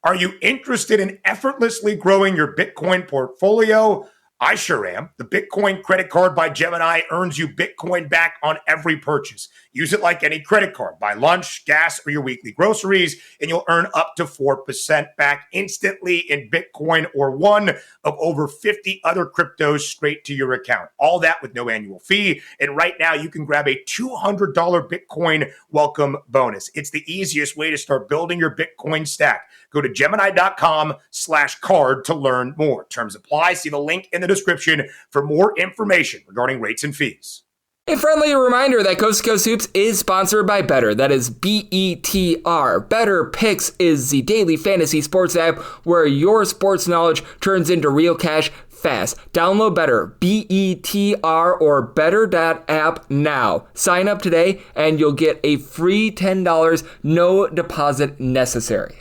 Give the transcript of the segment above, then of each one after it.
Are you interested in effortlessly growing your Bitcoin portfolio? I sure am. The Bitcoin credit card by Gemini earns you Bitcoin back on every purchase. Use it like any credit card. Buy lunch, gas, or your weekly groceries, and you'll earn up to 4% back instantly in Bitcoin or one of over 50 other cryptos straight to your account. All that with no annual fee. And right now, you can grab a $200 Bitcoin welcome bonus. It's the easiest way to start building your Bitcoin stack. Go to Gemini.com/card to learn more. Terms apply. See the link in the description for more information regarding rates and fees. A friendly reminder that Coast to Coast Hoops is sponsored by Better. That is BETR. Better Picks is the daily fantasy sports app where your sports knowledge turns into real cash fast. Download Better, BETR or better.app now. Sign up today and you'll get a free $10, no deposit necessary.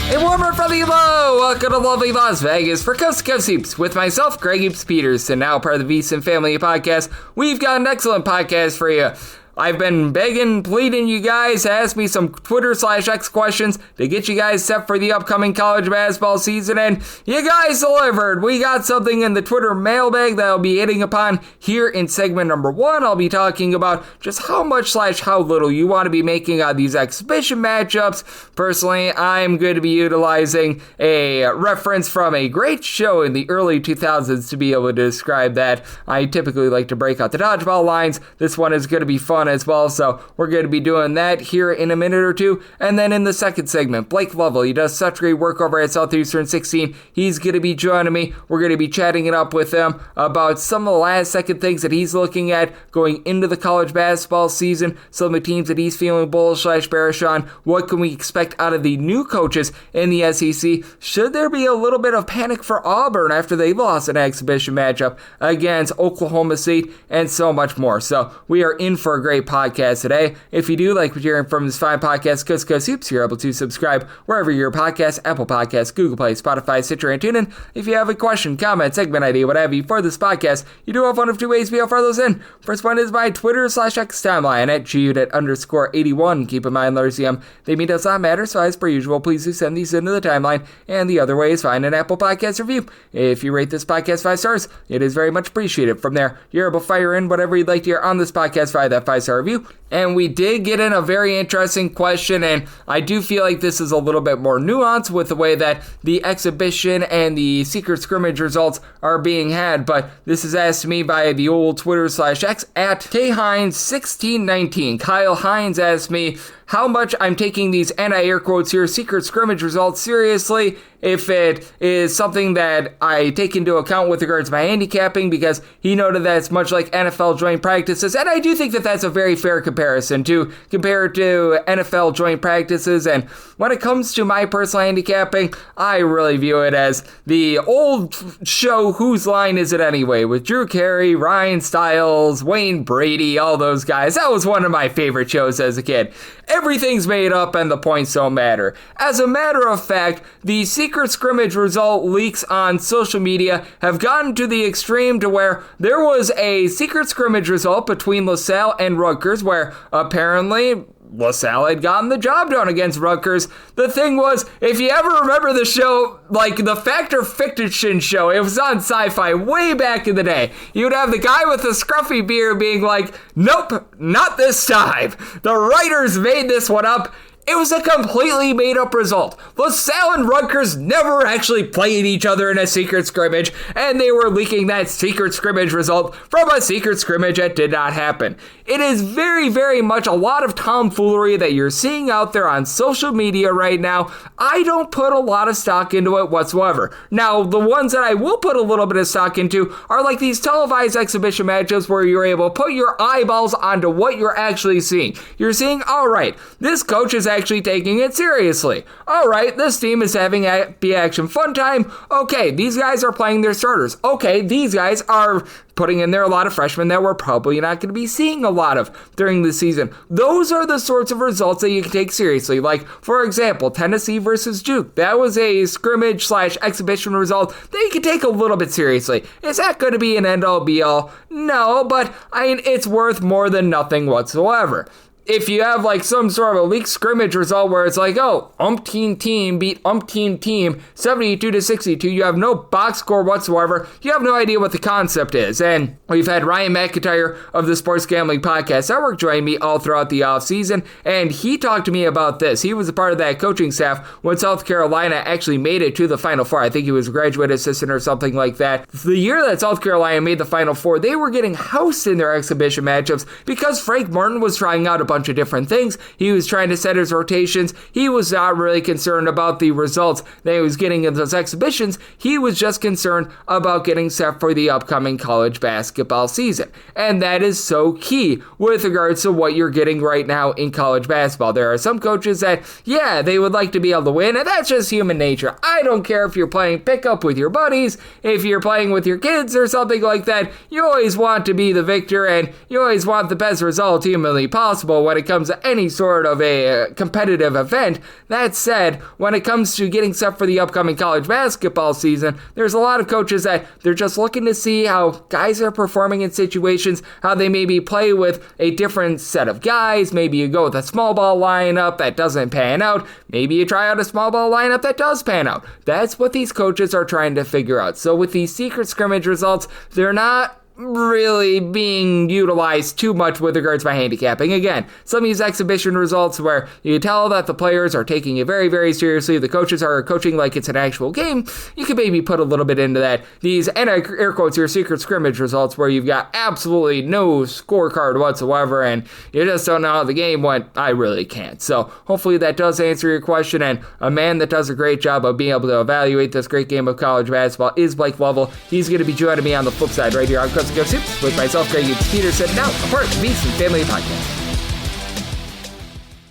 A warmer from the low. Welcome to lovely Las Vegas for Coast to Coast Hoops with myself, Greg Hoops Peterson, now part of the VSiN Family Podcast. We've got an excellent podcast for you. I've been begging, pleading you guys to ask me some Twitter/X questions to get you guys set for the upcoming college basketball season, and you guys delivered. We got something in the Twitter mailbag that I'll be hitting upon here in segment number 1. I'll be talking about just how much/how little you want to be making on these exhibition matchups. Personally, I'm going to be utilizing a reference from a great show in the early 2000s to be able to describe that. I typically like to break out the dodgeball lines. This one is going to be fun as well, so we're going to be doing that here in a minute or two. And then in the second segment, Blake Lovell, he does such great work over at Southeastern 16. He's going to be joining me. We're going to be chatting it up with him about some of the last second things that he's looking at going into the college basketball season, some of the teams that he's feeling bullish/bearish on. What can we expect out of the new coaches in the SEC? Should there be a little bit of panic for Auburn after they lost an exhibition matchup against Oklahoma State, and so much more. So we are in for a great podcast today. If you do like what you're hearing from this fine podcast, Coast to Coast Hoops, you're able to subscribe wherever your podcast, Apple Podcasts, Google Play, Spotify, Stitcher, and TuneIn. If you have a question, comment, segment idea, what have you for this podcast, you do have one of two ways to be able to throw those in. First one is my Twitter/X timeline at @GUDET_81. Keep in mind, Larsium, they mean does not matter, so as per usual, please do send these into the timeline. And the other way is find an Apple Podcast review. If you rate this podcast 5 stars, it is very much appreciated. From there, you're able to fire in whatever you'd like to hear on this podcast via that 5-star review. And we did get in a very interesting question, and I do feel like this is a little bit more nuanced with the way that the exhibition and the secret scrimmage results are being had, but this is asked to me by the old Twitter/X at KHines1619. Kyle Hines asked me how much I'm taking these anti-air quotes here, secret scrimmage results, seriously, if it is something that I take into account with regards to my handicapping, because he noted that it's much like NFL joint practices, and I do think that that's a very fair comparison to compare to NFL joint practices. And when it comes to my personal handicapping, I really view it as the old show Whose Line Is It Anyway, with Drew Carey, Ryan Stiles, Wayne Brady, all those guys. That was one of my favorite shows as a kid. Everything's made up and the points don't matter. As a matter of fact, the secret scrimmage result leaks on social media have gotten to the extreme to where there was a secret scrimmage result between LaSalle and Rutgers where apparently LaSalle had gotten the job done against Rutgers. The thing was, if you ever remember the show, like the Fact or Fiction show, it was on Sci-Fi way back in the day. You'd have the guy with the scruffy beard being like, nope, not this time. The writers made this one up. It was a completely made-up result. LaSalle and Rutgers never actually played each other in a secret scrimmage, and they were leaking that secret scrimmage result from a secret scrimmage that did not happen. It is very, very much a lot of tomfoolery that you're seeing out there on social media right now. I don't put a lot of stock into it whatsoever. Now, the ones that I will put a little bit of stock into are like these televised exhibition matches where you're able to put your eyeballs onto what you're actually seeing. You're seeing, all right, this coach is actually taking it seriously. All right, this team is having a B-Action fun time. Okay, these guys are playing their starters. Okay, these guys are putting in there a lot of freshmen that we're probably not going to be seeing a lot of during the season. Those are the sorts of results that you can take seriously. Like, for example, Tennessee versus Duke. That was a scrimmage/exhibition result that you can take a little bit seriously. Is that going to be an end-all be-all? No, but I mean, it's worth more than nothing whatsoever. if you have like some sort of a leaked scrimmage result where it's like, oh, umpteen team beat umpteen team 72-62, you have no box score whatsoever, you have no idea what the concept is. And we've had Ryan McIntyre of the Sports Gambling Podcast Network join me all throughout the offseason, and he talked to me about this. He was a part of that coaching staff when South Carolina actually made it to the Final Four. I think he was a graduate assistant or something like that. The year that South Carolina made the Final Four, they were getting housed in their exhibition matchups because Frank Martin was trying out a bunch of different things. He was trying to set his rotations. He was not really concerned about the results that he was getting in those exhibitions. He was just concerned about getting set for the upcoming college basketball season. And that is so key with regards to what you're getting right now in college basketball. There are some coaches that, yeah, they would like to be able to win, and that's just human nature. I don't care if you're playing pickup with your buddies, if you're playing with your kids or something like that. You always want to be the victor, and you always want the best result humanly possible when it comes to any sort of a competitive event. That said, when it comes to getting set for the upcoming college basketball season, there's a lot of coaches that they're just looking to see how guys are performing in situations, how they maybe play with a different set of guys. Maybe you go with a small ball lineup that doesn't pan out. Maybe you try out a small ball lineup that does pan out. That's what these coaches are trying to figure out. So with these secret scrimmage results, they're not really being utilized too much with regards to my handicapping. Again, some of these exhibition results where you can tell that the players are taking it very, very seriously, the coaches are coaching like it's an actual game, you can maybe put a little bit into that. These, and air quotes, your secret scrimmage results where you've got absolutely no scorecard whatsoever and you just don't know how the game went, I really can't. So hopefully that does answer your question, and a man that does a great job of being able to evaluate this great game of college basketball is Blake Lovell. He's going to be joining me on the flip side right here on Go Soups with myself, Greg Peterson, now a part of the VSiN Family Podcast.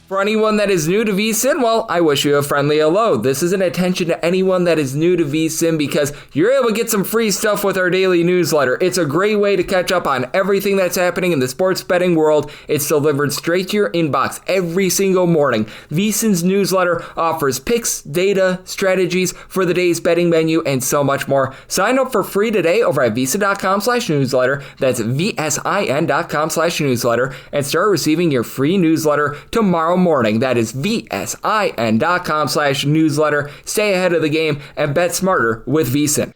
For anyone that is new to VSiN, well, I wish you a friendly hello. This is an attention to anyone that is new to VSiN because you're able to get some free stuff with our daily newsletter. It's a great way to catch up on everything that's happening in the sports betting world. It's delivered straight to your inbox every single morning. VSiN's newsletter offers picks, data, strategies for the day's betting menu, and so much more. Sign up for free today over at VSiN.com/newsletter. That's VSIN.com/newsletter, and start receiving your free newsletter tomorrow morning. That is VSIN.com/newsletter. Stay ahead of the game and bet smarter with VSiN.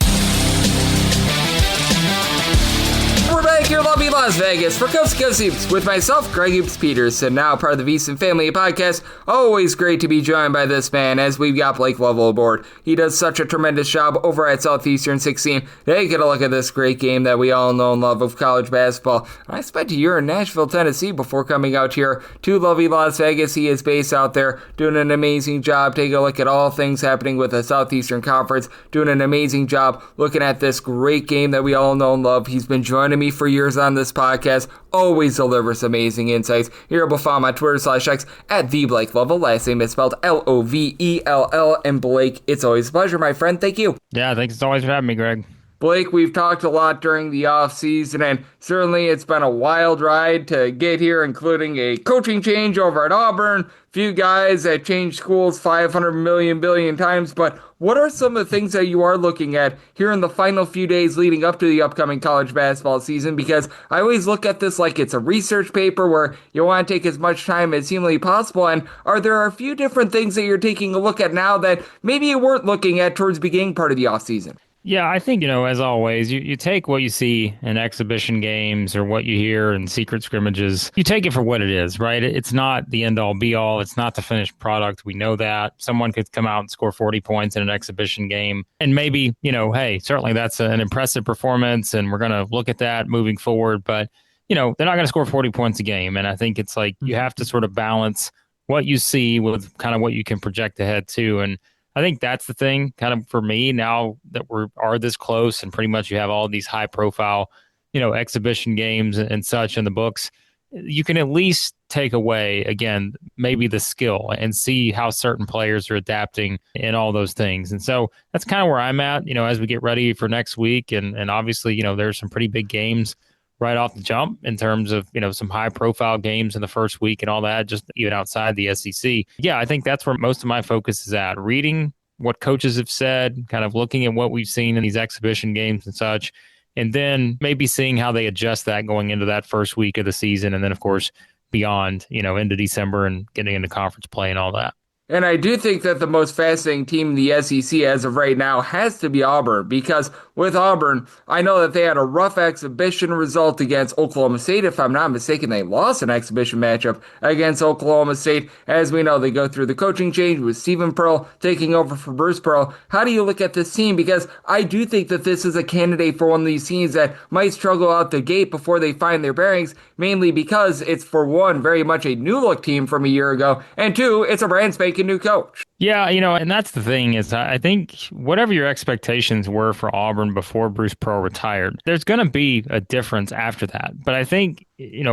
We're back here in lovely Las Vegas for Coast to Coast Hoops with myself, Greg Peterson, now part of the VSiN Family Podcast. Always great to be joined by this man as we've got Blake Lovell aboard. He does such a tremendous job over at Southeastern 16. Hey, get a look at this great game that we all know and love of college basketball. I spent a year in Nashville, Tennessee before coming out here to lovely Las Vegas. He is based out there doing an amazing job. Take a look at all things happening with the Southeastern Conference. Doing an amazing job looking at this great game that we all know and love. He's been joining me for years on this podcast. Always delivers amazing insights. You're able to follow him on Twitter/X at the Blake Lovell. Last name is spelled Lovell. And Blake, it's always a pleasure, my friend. Thank you. Yeah, thanks as always for having me, Greg. Blake, we've talked a lot during the offseason, and certainly it's been a wild ride to get here, including a coaching change over at Auburn, few guys that changed schools 500 million billion times, but what are some of the things that you are looking at here in the final few days leading up to the upcoming college basketball season? Because I always look at this like it's a research paper where you want to take as much time as humanly possible, and are there a few different things that you're taking a look at now that maybe you weren't looking at towards the beginning part of the offseason? Yeah, I think, as always, you take what you see in exhibition games or what you hear in secret scrimmages, you take it for what it is, right? It's not the end-all, be-all. It's not the finished product. We know that. Someone could come out and score 40 points in an exhibition game. And maybe, hey, certainly that's an impressive performance, and we're going to look at that moving forward. But, they're not going to score 40 points a game. And I think it's like you have to sort of balance what you see with kind of what you can project ahead to. And I think that's the thing kind of for me now that we are this close and pretty much you have all these high profile, exhibition games and such in the books. You can at least take away, again, maybe the skill and see how certain players are adapting in all those things. And so that's kind of where I'm at, as we get ready for next week. And obviously, there's some pretty big games right off the jump in terms of, some high profile games in the first week and all that, just even outside the SEC. Yeah, I think that's where most of my focus is at. Reading what coaches have said, kind of looking at what we've seen in these exhibition games and such, and then maybe seeing how they adjust that going into that first week of the season. And then, of course, beyond, into December and getting into conference play and all that. And I do think that the most fascinating team in the SEC as of right now has to be Auburn, because with Auburn, I know that they had a rough exhibition result against Oklahoma State. If I'm not mistaken, they lost an exhibition matchup against Oklahoma State. As we know, they go through the coaching change with Stephen Pearl taking over for Bruce Pearl. How do you look at this team? Because I do think that this is a candidate for one of these teams that might struggle out the gate before they find their bearings, mainly because it's, for one, very much a new-look team from a year ago, and two, it's a brand spanking new coach. Yeah, and that's the thing is I think whatever your expectations were for Auburn before Bruce Pearl retired, there's going to be a difference after that. But I think,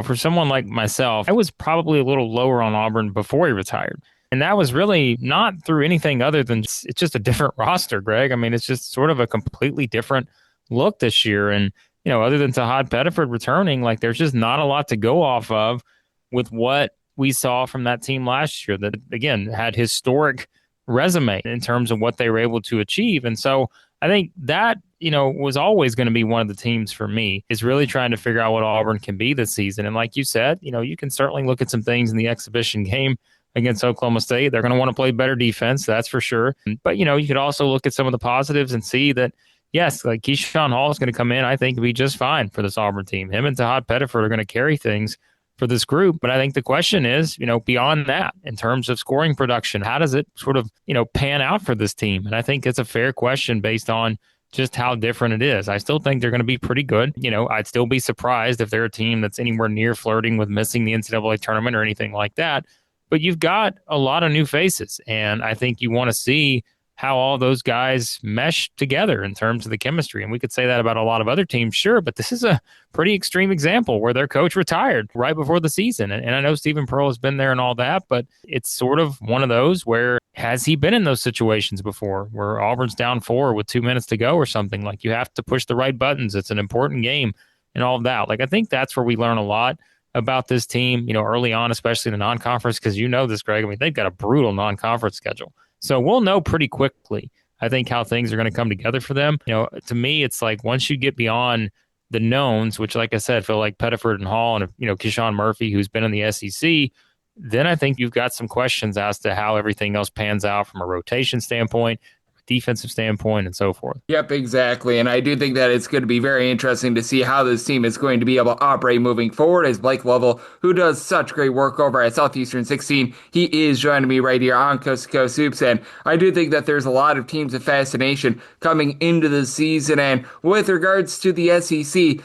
for someone like myself, I was probably a little lower on Auburn before he retired. And that was really not through anything other than it's just a different roster, Greg. I mean, it's just sort of a completely different look this year. And, other than Tahad Pettiford returning, like there's just not a lot to go off of with what we saw from that team last year that, again, had historic resume in terms of what they were able to achieve. And so I think that, was always going to be one of the teams for me, is really trying to figure out what Auburn can be this season. And like you said, you can certainly look at some things in the exhibition game against Oklahoma State. They're going to want to play better defense, that's for sure. But, you could also look at some of the positives and see that, yes, like Keyshawn Hall is going to come in, I think, be just fine for this Auburn team. Him and Tahad Pettiford are going to carry things for this group. But I think the question is, beyond that, in terms of scoring production, how does it sort of, pan out for this team? And I think it's a fair question based on just how different it is. I still think they're going to be pretty good. I'd still be surprised if they're a team that's anywhere near flirting with missing the NCAA tournament or anything like that. But you've got a lot of new faces, and I think you want to see how all those guys mesh together in terms of the chemistry. And we could say that about a lot of other teams, sure, but this is a pretty extreme example where their coach retired right before the season. And I know Stephen Pearl has been there and all that, but it's sort of one of those where, has he been in those situations before where Auburn's down 4 with 2 minutes to go or something? Like, you have to push the right buttons. It's an important game and all of that. Like, I think that's where we learn a lot about this team, early on, especially in the non-conference, because this, Greg. I mean, they've got a brutal non-conference schedule. So we'll know pretty quickly, I think, how things are going to come together for them. To me, it's like once you get beyond the knowns, which, like I said, feel like Pettiford and Hall and, Keyshawn Murphy, who's been in the SEC, then I think you've got some questions as to how everything else pans out from a rotation standpoint, defensive standpoint, and so forth. Yep, exactly. And I do think that it's going to be very interesting to see how this team is going to be able to operate moving forward, as Blake Lovell, who does such great work over at Southeastern 16, he is joining me right here on Coast to Coast Hoops. And I do think that there's a lot of teams of fascination coming into the season. And with regards to the SEC,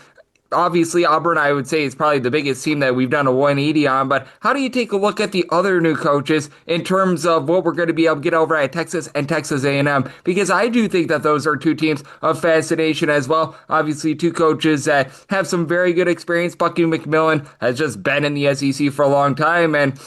obviously, Auburn, I would say, is probably the biggest team that we've done a 180 on, but how do you take a look at the other new coaches in terms of what we're going to be able to get over at Texas and Texas A&M? Because I do think that those are two teams of fascination as well. Obviously, two coaches that have some very good experience. Bucky McMillan has just been in the SEC for a long time, and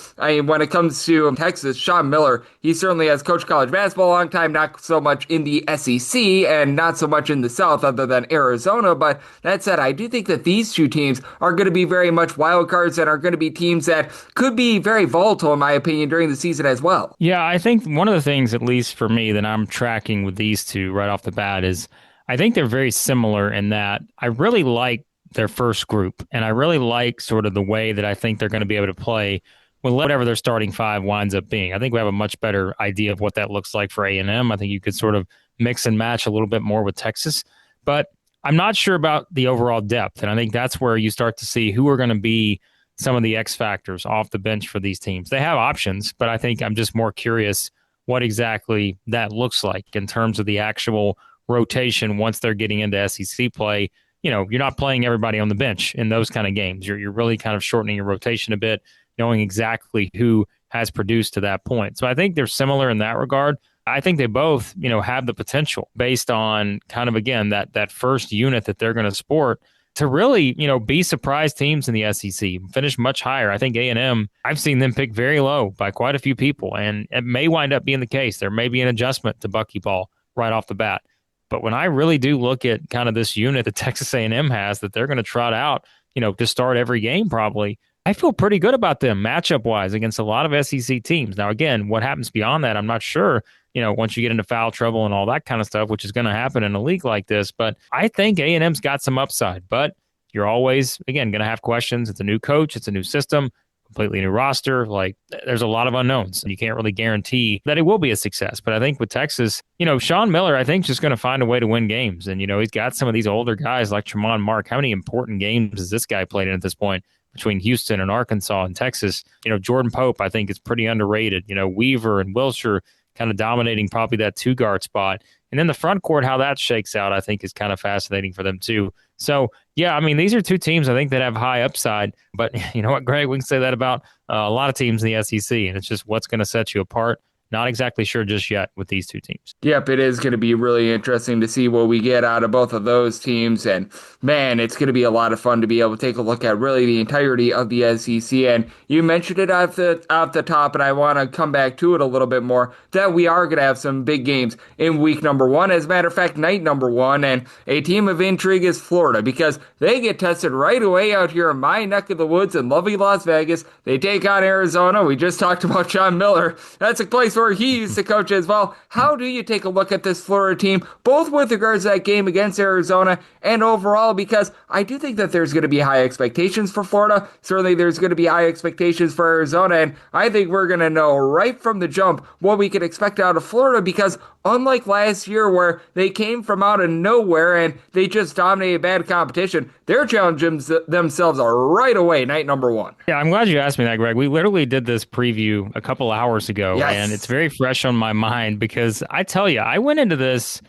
when it comes to Texas, Sean Miller, he certainly has coached college basketball a long time, not so much in the SEC and not so much in the South other than Arizona, but that said, I do think that these two teams are going to be very much wild cards and are going to be teams that could be very volatile, in my opinion, during the season as well. Yeah, I think one of the things, at least for me, that I'm tracking with these two right off the bat is I think they're very similar in that I really like their first group, and I really like sort of the way that I think they're going to be able to play with whatever their starting five winds up being. I think we have a much better idea of what that looks like for A&M. I think you could sort of mix and match a little bit more with Texas, but I'm not sure about the overall depth, and I think that's where you start to see who are going to be some of the X factors off the bench for these teams. They have options, but I think I'm just more curious what exactly that looks like in terms of the actual rotation once they're getting into SEC play. You're not playing everybody on the bench in those kind of games. You're really kind of shortening your rotation a bit, knowing exactly who has produced to that point. So I think they're similar in that regard. I think they both, have the potential based on kind of, again, that first unit that they're going to sport to really, be surprise teams in the SEC, finish much higher. I think A&M, I've seen them pick very low by quite a few people, and it may wind up being the case. There may be an adjustment to Bucky ball right off the bat. But when I really do look at kind of this unit that Texas A&M has that they're going to trot out, to start every game probably, I feel pretty good about them matchup-wise against a lot of SEC teams. Now, again, what happens beyond that, I'm not sure, once you get into foul trouble and all that kind of stuff, which is going to happen in a league like this. But I think A&M's got some upside. But you're always, again, going to have questions. It's a new coach. It's a new system. completely new roster. Like, there's a lot of unknowns, and you can't really guarantee that it will be a success. But I think with Texas, Sean Miller, I think, is just going to find a way to win games. And, he's got some of these older guys like Tremont Mark. How many important games has this guy played in at this point between Houston and Arkansas and Texas? Jordan Pope, I think, is pretty underrated. Weaver and Wilshire kind of dominating probably that 2-guard spot. And then the front court, how that shakes out, I think is kind of fascinating for them too. So, yeah, I mean, these are two teams I think that have high upside. But you know what, Greg, we can say that about a lot of teams in the SEC, and it's just what's going to set you apart. Not exactly sure just yet with these two teams. Yep, it is going to be really interesting to see what we get out of both of those teams. And man, it's going to be a lot of fun to be able to take a look at really the entirety of the SEC. And you mentioned it off the top, and I want to come back to it a little bit more, that we are going to have some big games in week number 1. As a matter of fact, night number 1. And a team of intrigue is Florida, because they get tested right away out here in my neck of the woods in lovely Las Vegas. They take on Arizona. We just talked about Sean Miller. That's a place where he used to coach as well. How do you take a look at this Florida team, both with regards to that game against Arizona and overall? Because I do think that there's going to be high expectations for Florida. Certainly there's going to be high expectations for Arizona, and I think we're going to know right from the jump what we can expect out of Florida, because unlike last year where they came from out of nowhere and they just dominated bad competition, they're challenging themselves right away, night number 1. Yeah, I'm glad you asked me that, Greg. We literally did this preview a couple hours ago, Yes. And it's very fresh on my mind because I tell you, I went into this,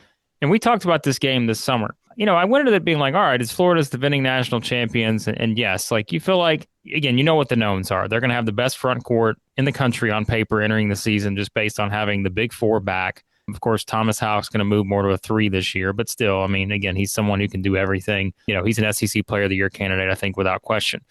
and we talked about this game this summer. I went into it being like, all right, it's Florida's defending national champions. And yes, like you feel like, again, you know what the knowns are. They're going to have the best front court in the country on paper entering the season just based on having the big 4 back. Of course, Thomas Houck's going to move more to a 3 this year, but still, I mean, again, he's someone who can do everything. He's an SEC Player of the Year candidate, I think, without question.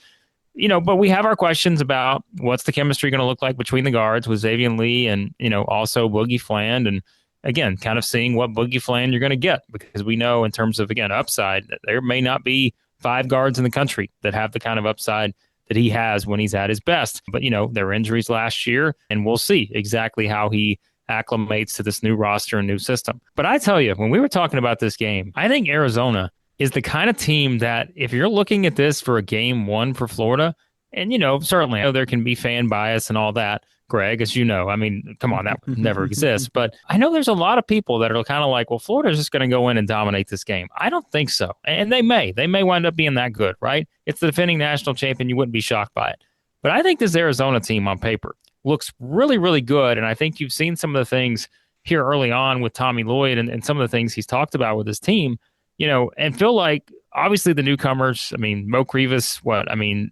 But we have our questions about what's the chemistry going to look like between the guards with Xavier Lee and, also Boogie Fland. And again, kind of seeing what Boogie Fland you're going to get, because we know in terms of, again, upside, that there may not be 5 guards in the country that have the kind of upside that he has when he's at his best. But, there were injuries last year, and we'll see exactly how he acclimates to this new roster and new system. But I tell you, when we were talking about this game, I think Arizona is the kind of team that if you're looking at this for a game 1 for Florida, and, certainly I know there can be fan bias and all that, Greg, as you know, I mean, come on, that would never exist. But I know there's a lot of people that are kind of like, well, Florida's just going to go in and dominate this game. I don't think so. And they may wind up being that good, right? It's the defending national champion. You wouldn't be shocked by it. But I think this Arizona team on paper looks really, really good. And I think you've seen some of the things here early on with Tommy Lloyd and some of the things he's talked about with his team, and feel like obviously the newcomers, I mean, Mo Krivas,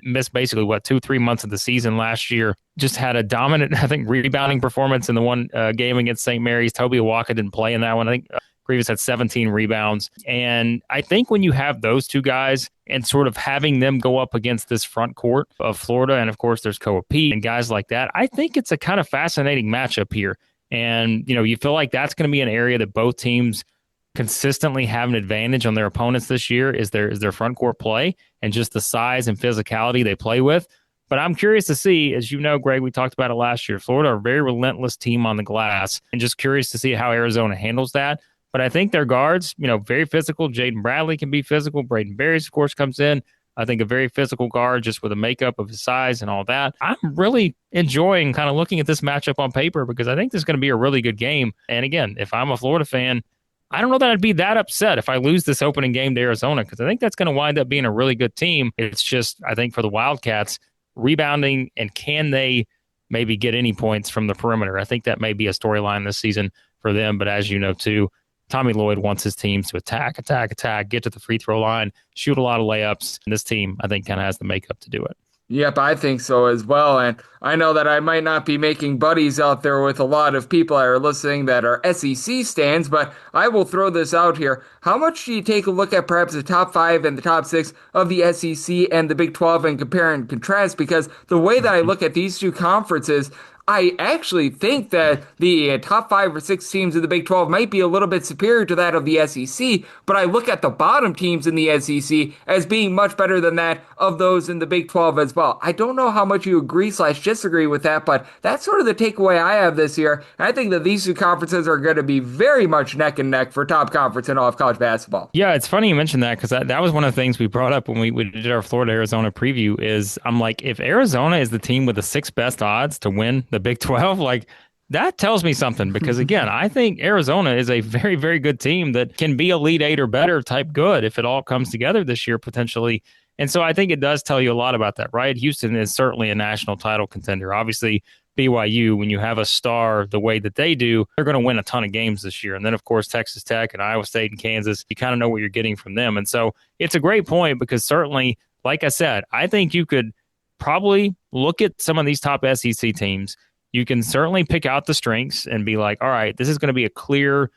missed basically 2-3 months of the season last year, just had a dominant, I think, rebounding performance in the one game against St. Mary's. Toby Awaka didn't play in that one. I think Krivas had 17 rebounds. And I think when you have those two guys and sort of having them go up against this front court of Florida, and of course there's Koa Pete and guys like that, I think it's a kind of fascinating matchup here. And, you feel like that's going to be an area that both teams consistently have an advantage on their opponents this year is their front court play and just the size and physicality they play with. But I'm curious to see, as you know, Greg, we talked about it last year, Florida are a very relentless team on the glass, and just curious to see how Arizona handles that. But I think their guards, very physical. Jaden Bradley can be physical. Braden Berries, of course, comes in. I think a very physical guard just with a makeup of his size and all that. I'm really enjoying kind of looking at this matchup on paper because I think this is going to be a really good game. And again, if I'm a Florida fan, I don't know that I'd be that upset if I lose this opening game to Arizona, because I think that's going to wind up being a really good team. It's just, I think for the Wildcats, rebounding and can they maybe get any points from the perimeter? I think that may be a storyline this season for them. But as you know, too, Tommy Lloyd wants his teams to attack, get to the free throw line, shoot a lot of layups. And this team, I think, kind of has the makeup to do it. Yep, I think so as well. And I know that I might not be making buddies out there with a lot of people that are listening that are SEC stands, but I will throw this out here. How much do you take a look at perhaps the top 5 and the top 6 of the SEC and the Big 12 and compare and contrast? Because the way that I look at these two conferences, I actually think that the top 5 or 6 teams in the Big 12 might be a little bit superior to that of the SEC, but I look at the bottom teams in the SEC as being much better than that of those in the Big 12 as well. I don't know how much you agree/disagree with that, but that's sort of the takeaway I have this year. And I think that these two conferences are going to be very much neck and neck for top conference in all of college basketball. Yeah, it's funny you mentioned that because that was one of the things we brought up when we did our Florida-Arizona preview is I'm like, if Arizona is the team with the 6th best odds to win the Big 12, like that tells me something because, again, I think Arizona is a very, very good team that can be Elite Eight or better type good if it all comes together this year potentially. And so I think it does tell you a lot about that, right? Houston is certainly a national title contender. Obviously, BYU, when you have a star the way that they do, they're going to win a ton of games this year. And then, of course, Texas Tech and Iowa State and Kansas, you kind of know what you're getting from them. And so it's a great point because certainly, like I said, I think you could probably look at some of these top SEC teams. You can certainly pick out the strengths and be like, all right, this is going to be a clear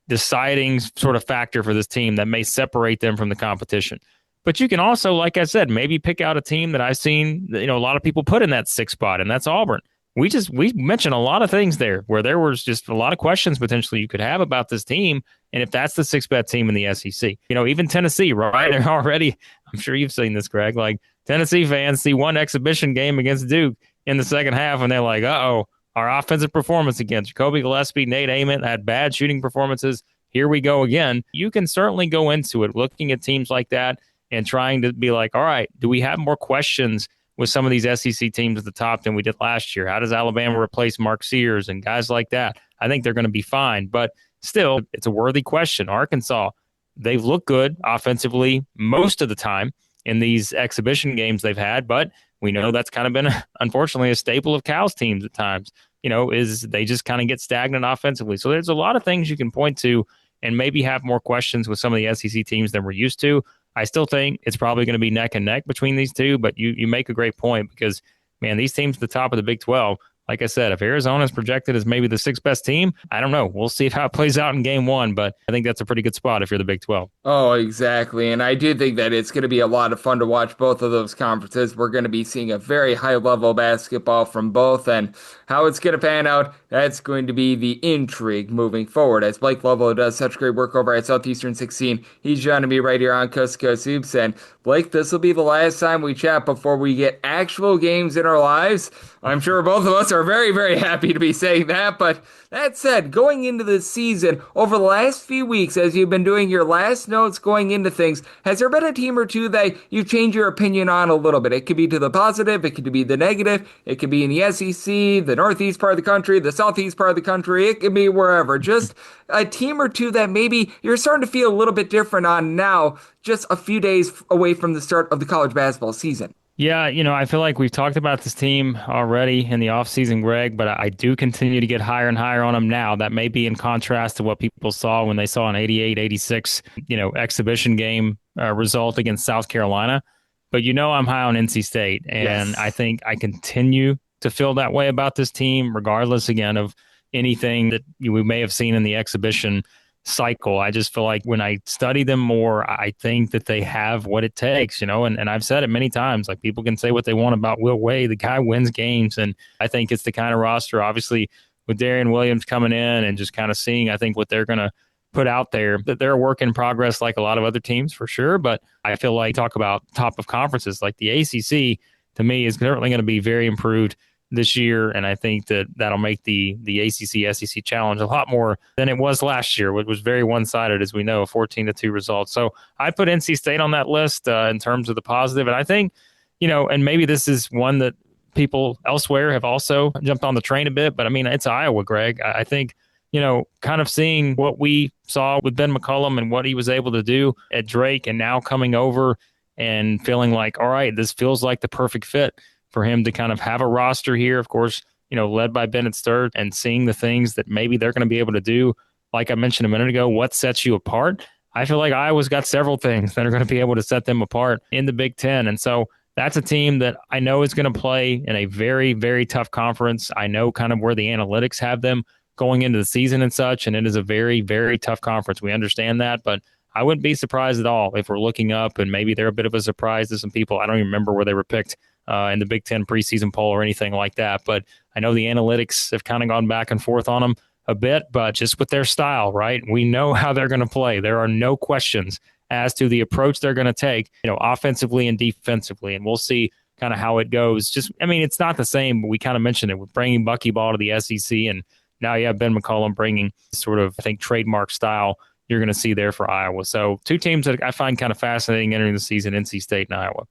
deciding sort of factor for this team that may separate them from the competition. But you can also, like I said, maybe pick out a team that I've seen, a lot of people put in that 6th spot, and that's Auburn. We mentioned a lot of things there where there was just a lot of questions potentially you could have about this team. And if that's the 6th best team in the SEC, even Tennessee, right? They're already, I'm sure you've seen this, Greg, like Tennessee fans see one exhibition game against Duke in the second half and they're like, uh-oh, our offensive performance against Jacoby Gillespie, Nate Ament had bad shooting performances. Here we go again. You can certainly go into it looking at teams like that and trying to be like, all right, do we have more questions with some of these SEC teams at the top than we did last year? How does Alabama replace Mark Sears and guys like that? I think they're going to be fine, but still, it's a worthy question. Arkansas, they've looked good offensively most of the time in these exhibition games they've had, but we know that's kind of been, unfortunately, a staple of Cal's teams at times, is they just kind of get stagnant offensively. So there's a lot of things you can point to and maybe have more questions with some of the SEC teams than we're used to. I still think it's probably going to be neck and neck between these two, but you make a great point because, man, these teams at the top of the Big 12, like I said, if Arizona is projected as maybe the 6th best team, I don't know. We'll see how it plays out in game one, but I think that's a pretty good spot if you're the Big 12. Oh, exactly. And I do think that it's going to be a lot of fun to watch both of those conferences. We're going to be seeing a very high level basketball from both, and how it's going to pan out, that's going to be the intrigue moving forward. As Blake Lovell does such great work over at Southeastern 16, he's joining me right here on Coast to Coast Hoops. And Blake, this will be the last time we chat before we get actual games in our lives. I'm sure both of us are very, very happy to be saying that. But that said, going into the season, over the last few weeks, as you've been doing your last notes going into things, has there been a team or two that you've changed your opinion on a little bit? It could be to the positive, it could be the negative, it could be in the SEC, the Northeast part of the country, the Southeast part of the country, it could be wherever. Just a team or two that maybe you're starting to feel a little bit different on now, just a few days away from the start of the college basketball season. Yeah, I feel like we've talked about this team already in the offseason, Greg, but I do continue to get higher and higher on them now. That may be in contrast to what people saw when they saw an 88-86, exhibition game result against South Carolina. But I'm high on NC State, and yes. I think I continue to feel that way about this team, regardless, again, of anything that we may have seen in the exhibition cycle. I just feel like when I study them more, I think that they have what it takes, and I've said it many times, like people can say what they want about Will Wade. The guy wins games, and I think it's the kind of roster, obviously, with Darian Williams coming in and just kind of seeing, I think, what they're going to put out there, that they're a work in progress like a lot of other teams for sure. But I feel like talk about top of conferences, like the ACC, to me, is certainly going to be very improved this year, and I think that'll make the ACC-SEC challenge a lot more than it was last year, which was very one-sided, as we know, a 14-2 result. So I put NC State on that list in terms of the positive, and I think, and maybe this is one that people elsewhere have also jumped on the train a bit, but I mean, it's Iowa, Greg. I think, kind of seeing what we saw with Ben McCollum and what he was able to do at Drake, and now coming over and feeling like, all right, this feels like the perfect fit for him to kind of have a roster here, of course, led by Bennett Sturt, and seeing the things that maybe they're going to be able to do. Like I mentioned a minute ago, what sets you apart? I feel like Iowa's got several things that are going to be able to set them apart in the Big Ten. And so that's a team that I know is going to play in a very, very tough conference. I know kind of where the analytics have them going into the season and such, and it is a very, very tough conference. We understand that, but I wouldn't be surprised at all if we're looking up and maybe they're a bit of a surprise to some people. I don't even remember where they were picked in the Big Ten preseason poll or anything like that. But I know the analytics have kind of gone back and forth on them a bit, but just with their style, right? We know how they're going to play. There are no questions as to the approach they're going to take, offensively and defensively. And we'll see kind of how it goes. It's not the same, but we kind of mentioned it with bringing Buckyball to the SEC. And now you have Ben McCollum bringing sort of, I think, trademark style you're going to see there for Iowa. So two teams that I find kind of fascinating entering the season, NC State and Iowa.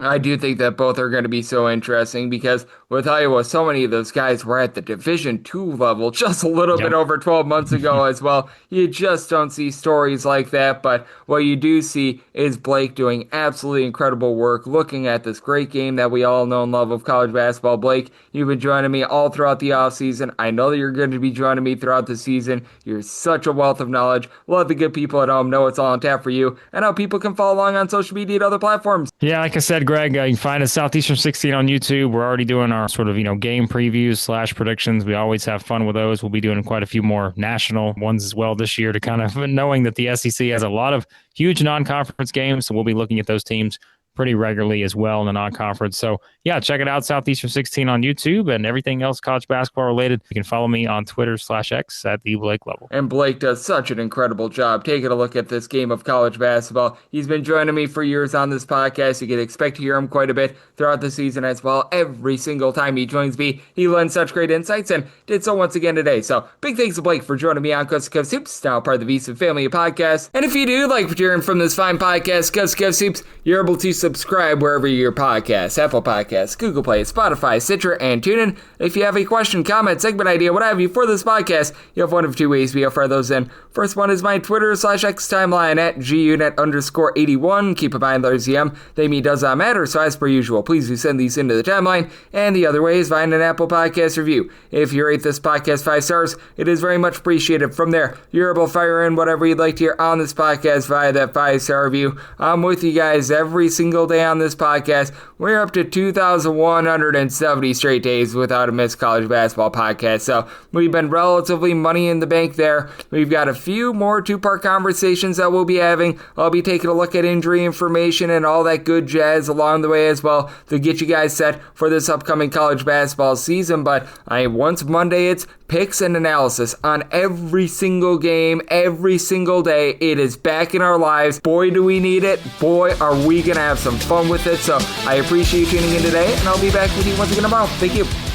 I do think that both are going to be so interesting because with Iowa, so many of those guys were at the Division II level just a little bit over 12 months ago as well. You just don't see stories like that, but what you do see is Blake doing absolutely incredible work looking at this great game that we all know and love of college basketball. Blake, you've been joining me all throughout the offseason. I know that you're going to be joining me throughout the season. You're such a wealth of knowledge. Let the good people at home know it's all on tap for you and how people can follow along on social media and other platforms. Yeah, like I said, Greg, you can find us Southeastern 16 on YouTube. We're already doing our sort of, game previews / predictions. We always have fun with those. We'll be doing quite a few more national ones as well this year to kind of knowing that the SEC has a lot of huge non-conference games. So we'll be looking at those teams pretty regularly as well in the non-conference. So yeah, check it out, Southeastern 16 on YouTube, and everything else college basketball related. You can follow me on Twitter /X at the Blake Lovell. And Blake does such an incredible job taking a look at this game of college basketball. He's been joining me for years on this podcast. You can expect to hear him quite a bit throughout the season as well. Every single time he joins me, he lends such great insights and did so once again today. So big thanks to Blake for joining me on Coast to Coast Hoops, now part of the VSiN family of podcasts. And if you do like what you're hearing from this fine podcast, Coast to Coast Hoops, you're able to subscribe wherever you hear podcasts, Apple Podcasts, Google Play, Spotify, Stitcher, and TuneIn. If you have a question, comment, segment idea, what have you for this podcast, you have one of two ways we offer those in. First one is my Twitter /X timeline at @GUNet_81. Keep in mind, there's EM. They me does not matter, so as per usual, please do send these into the timeline. And the other way is find an Apple Podcast review. If you rate this podcast 5 stars, it is very much appreciated. From there, you're able to fire in whatever you'd like to hear on this podcast via that 5-star review. I'm with you guys every single day on this podcast. We're up to 2,170 straight days without a missed college basketball podcast, so we've been relatively money in the bank there. We've got a few more 2-part conversations that we'll be having. I'll be taking a look at injury information and all that good jazz along the way as well to get you guys set for this upcoming college basketball season. But once Monday, it's picks and analysis on every single game, every single day. It is back in our lives. Boy, do we need it. Boy, are we going to have some fun with it. So I appreciate you tuning in today, and I'll be back with you once again tomorrow. Thank you.